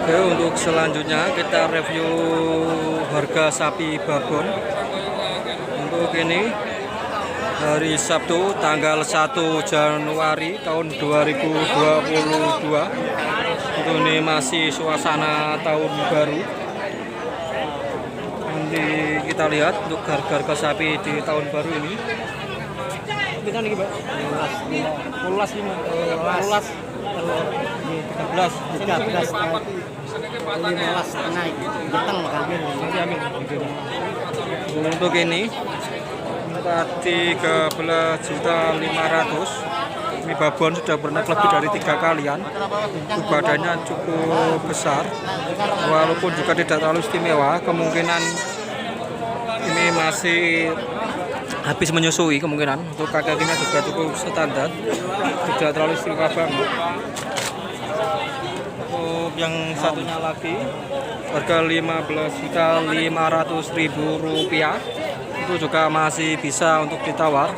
Oke, untuk selanjutnya kita review harga sapi babon. Untuk ini hari Sabtu tanggal 1 Januari tahun 2022. Untuk ini masih suasana tahun baru. Nanti kita lihat untuk harga sapi di tahun baru ini. Kita nih, Pak. 15 naik beteng kami. Untuk ini tadi 13.500.000. Ini babon sudah beranak lebih dari 3 kalian. Badannya cukup besar, walaupun juga tidak terlalu istimewa. Kemungkinan ini masih habis menyusui kemungkinan. Untuk kakinya juga cukup standar, tidak terlalu istimewa banget. Yang satunya lagi harga 15.500.000 rupiah, itu juga masih bisa untuk ditawar.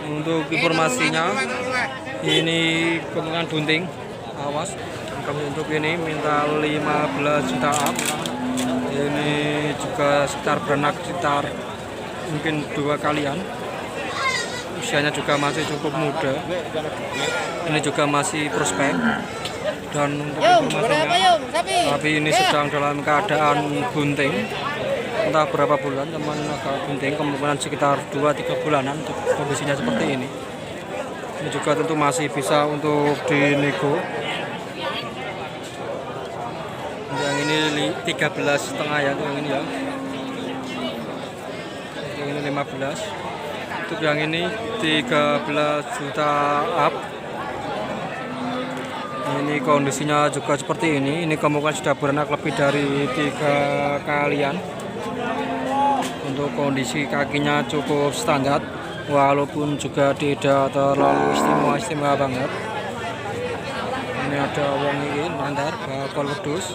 Untuk informasinya ini kemungkinan bunting, awas. Untuk ini minta 15 juta up. Ini juga sekitar beranak sekitar mungkin 2 kalian. Usianya juga masih cukup muda. Ini juga masih prospek. Dan untuk informasinya, sapi ini sedang dalam keadaan bunting, entah berapa bulan, teman agak bunting, kemungkinan sekitar 2-3 bulanan. Untuk kondisinya seperti ini. Ini juga tentu masih bisa untuk dinego. Yang ini 13,5 ya, yang ini ya. Yang ini 15. Untuk yang ini 13 juta up. Ini kondisinya juga seperti ini. Ini kemungkinan sudah beranak lebih dari 3 kalian. Untuk kondisi kakinya cukup standar, walaupun juga tidak terlalu istimewa banget. Ini ada wong ini mandar bakal wedhus.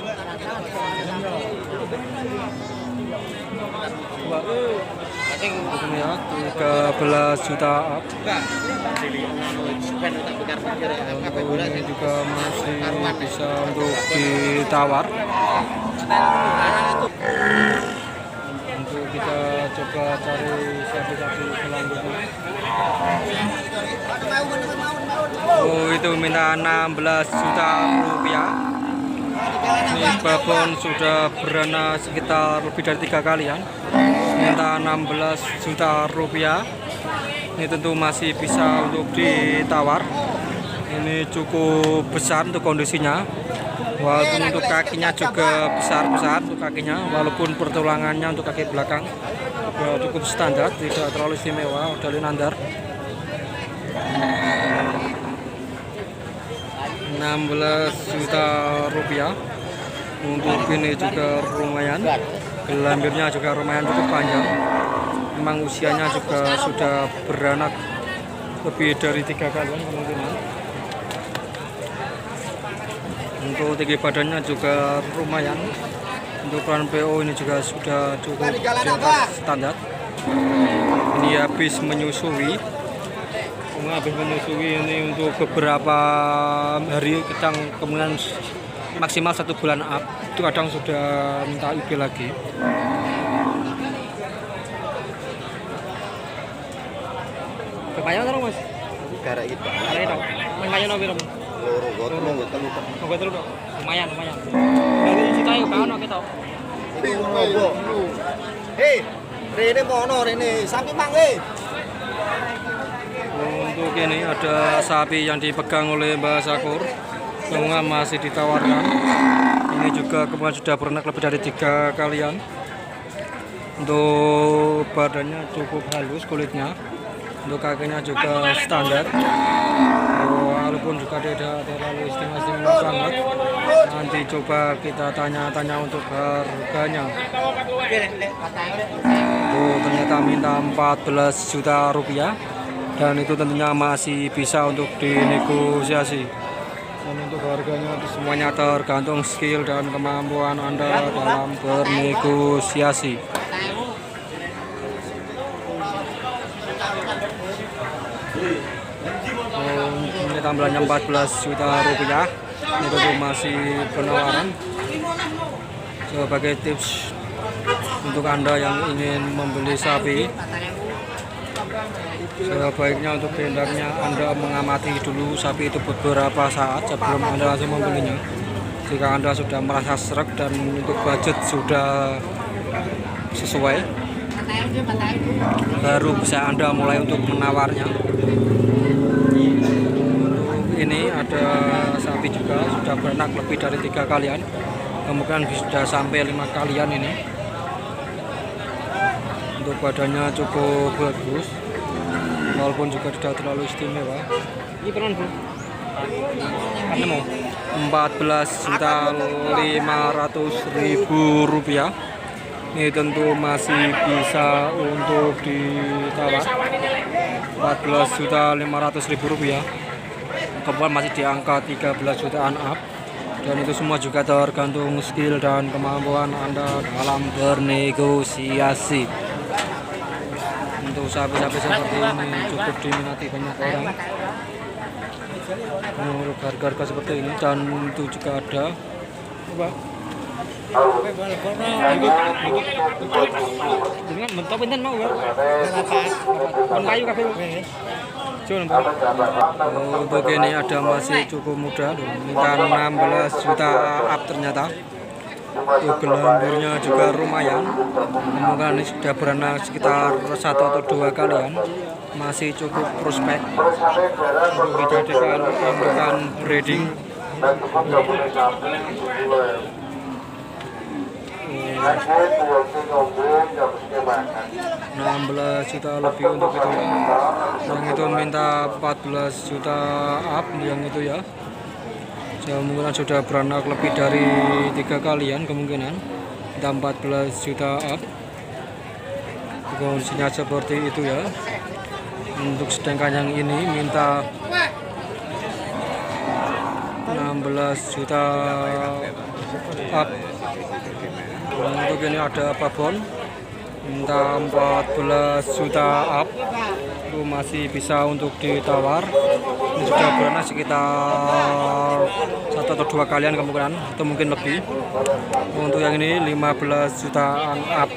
Ini ya 13 juta up. Ini juga masih bisa untuk ditawar. Untuk kita coba cari sapi-sapi selanjutnya. Oh, itu minta 16 juta rupiah. Ini babon sudah beranak sekitar lebih dari 3 kalian. Minta 16 juta rupiah. Ini tentu masih bisa untuk ditawar. Ini cukup besar untuk kondisinya, walaupun untuk kakinya juga besar untuk kakinya, walaupun pertulangannya untuk kaki belakang cukup standar, tidak terlalu istimewa. Dari nandar 16 juta rupiah. Untuk ini juga lumayan, gelambirnya juga lumayan cukup panjang. Memang usianya juga sudah beranak lebih dari 3 kalian kemungkinan. Untuk tinggi badannya juga lumayan. Untuk ukuran PO ini juga sudah cukup di atas standar. Ini habis menyusui. Ini untuk beberapa hari, kemungkinan maksimal 1 bulan up. Itu kadang sudah minta IG lagi. Kebayang terus Mas? Karek gitu. Karek dong. Lumayan apa dong? Lumayan. Dari situ ayo kawan kita. Hei, rene mono rene, sapi mangke. Untuk ini ada sapi yang dipegang oleh Mbak Sakur, kemungkinan masih ditawarkan. Ini juga kemungkinan sudah beranak lebih dari 3 kalian. Untuk badannya cukup halus kulitnya. Untuk kakinya juga standar, walaupun juga tidak terlalu istimewa banget. Nanti coba kita tanya-tanya untuk harganya. Ternyata minta 14 juta rupiah, dan itu tentunya masih bisa untuk dinegosiasi. Dan untuk harganya itu semuanya tergantung skill dan kemampuan Anda dalam bernegosiasi. Ini tambahannya 14 juta rupiah. Ini tentu masih penawaran. Sebagai tips untuk Anda yang ingin membeli sapi, sebaiknya untuk hendaknya Anda mengamati dulu sapi itu beberapa saat sebelum Anda langsung membelinya. Jika Anda sudah merasa sreg dan untuk budget sudah sesuai, baru bisa Anda mulai untuk menawarnya. Untuk ini ada sapi juga sudah beranak lebih dari 3 kalian, kemungkinan sudah sampai 5 kalian ini. Untuk badannya cukup bagus, walaupun juga tidak terlalu istimewa. Ini peran bro, karena mau 14.500.000 rupiah. Ini tentu masih bisa untuk ditawar 14.500.000 rupiah. Kemudian masih di angka 13 jutaan up. Dan itu semua juga tergantung skill dan kemampuan Anda dalam bernegosiasi. Untuk sapi-sapi seperti ini cukup diminati banyak orang. Menurut harga-harga seperti ini, dan itu juga ada dengan mentok pinten mau kan? Kayu kafe. Untuk ini ada masih cukup muda, minta 16 juta up ternyata. Untuk gelambirnya juga lumayan, kemungkinan ini sudah beranak sekitar 1 atau 2 kalian, masih cukup prospek untuk dijadikan indukan breeding. 16 juta lebih untuk itu ya. Yang itu minta 14 juta up yang itu ya. Kemungkinan sudah beranak lebih dari 3 kalian, kemungkinan minta 14 juta up. Kondisinya seperti itu ya. Untuk sedangkan yang ini minta 16 juta up. Untuk ini ada babon minta 14 juta up, itu masih bisa untuk ditawar. Ini sudah beranak sekitar 1 atau 2 kalian kemungkinan, atau mungkin lebih. Untuk yang ini 15 jutaan up,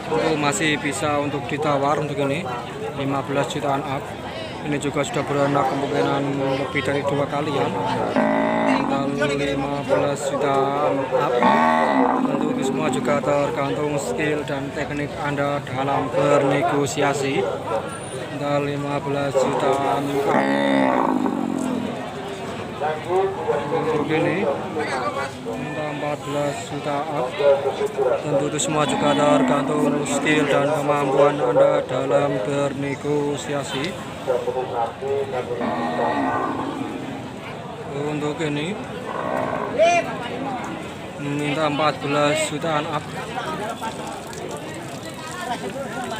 itu masih bisa untuk ditawar. Untuk ini 15 jutaan up, ini juga sudah beranak kemungkinan lebih dari 2 kalian, tanggal 15 jutaan up. Tentu itu semua juga tergantung skill dan teknik Anda dalam bernegosiasi. Tanggal 15 jutaan up. Untuk ini minta 14 juta up. Tentu itu semua juga tergantung skill dan kemampuan Anda dalam bernegosiasi. Untuk ini minta 14 jutaan up,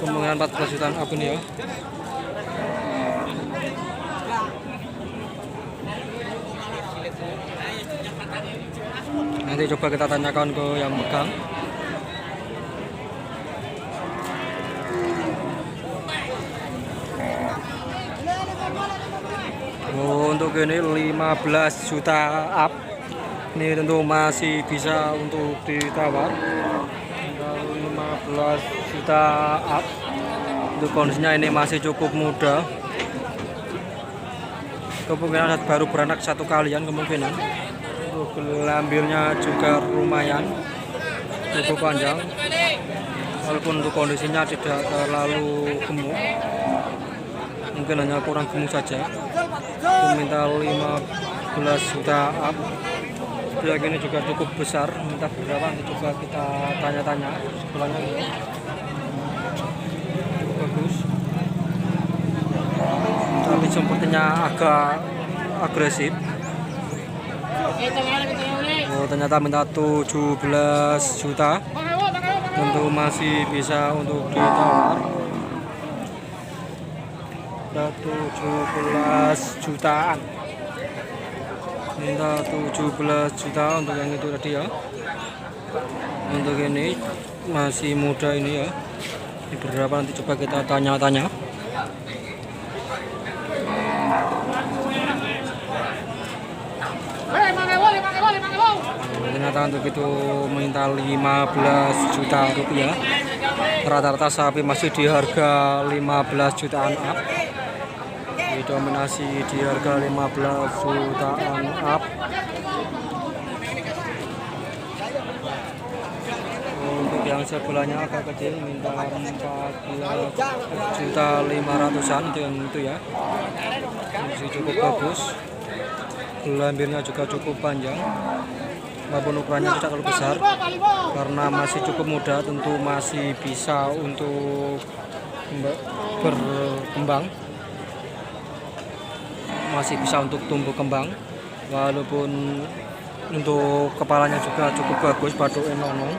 kemungkinan 14 jutaan up ini ya. Nanti coba kita tanyakan ke yang megang. Untuk ini 15 juta up, ini tentu masih bisa untuk ditawar. 15 juta up, untuk kondisinya ini masih cukup muda, kemungkinan baru beranak 1 kalian kemungkinan. Untuk gelambirnya juga lumayan cukup panjang, walaupun untuk kondisinya tidak terlalu gemuk, mungkin hanya kurang gemuk saja. Minta 15 juta up. Yang ini juga cukup besar, minta berapa nanti coba kita tanya-tanya sebelahnya ini. Cukup bagus, tapi sepertinya agak agresif. Oh, ternyata minta 17 juta, tentu masih bisa untuk ditawar. 17 jutaan, minta 17 juta untuk yang itu tadi ya. Untuk ini masih muda ini ya, ini berapa nanti coba kita tanya-tanya. ternyata untuk itu minta 15 juta rupiah. Rata-rata sapi masih di harga 15 jutaan up. Didominasi di harga 15 jutaan up. Untuk yang sebelahnya agak kecil minta 14.500.000-an dengan itu ya. Masih cukup bagus. Gelambirnya juga cukup panjang. Walaupun ukurannya tidak terlalu besar karena masih cukup muda, tentu masih bisa untuk berkembang, masih bisa untuk tumbuh kembang. Walaupun untuk kepalanya juga cukup bagus, batuk enonong.